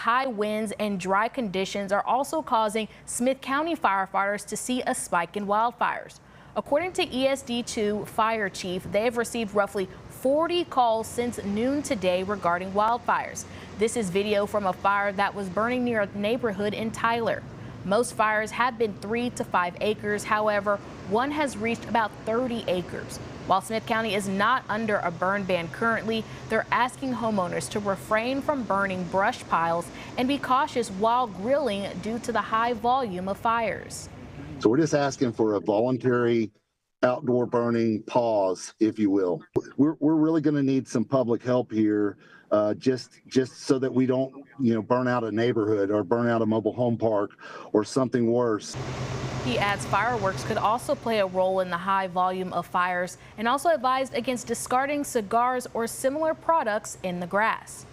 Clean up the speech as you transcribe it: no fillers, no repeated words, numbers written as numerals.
high winds and dry conditions are also causing Smith County firefighters to see a spike in wildfires. According to ESD2 Fire Chief, they have received roughly 40 calls since noon today regarding wildfires. This is video from a fire that was burning near a neighborhood in Tyler. Most fires have been 3 to 5 acres. However, one has reached about 30 acres. While Smith County is not under a burn ban currently, they're asking homeowners to refrain from burning brush piles and be cautious while grilling due to the high volume of fires. So we're just asking for a voluntary outdoor burning pause, if you will. We're really going to need some public help here, just so that we don't, burn out a neighborhood or burn out a mobile home park or something worse. He adds fireworks could also play a role in the high volume of fires and also advised against discarding cigars or similar products in the grass.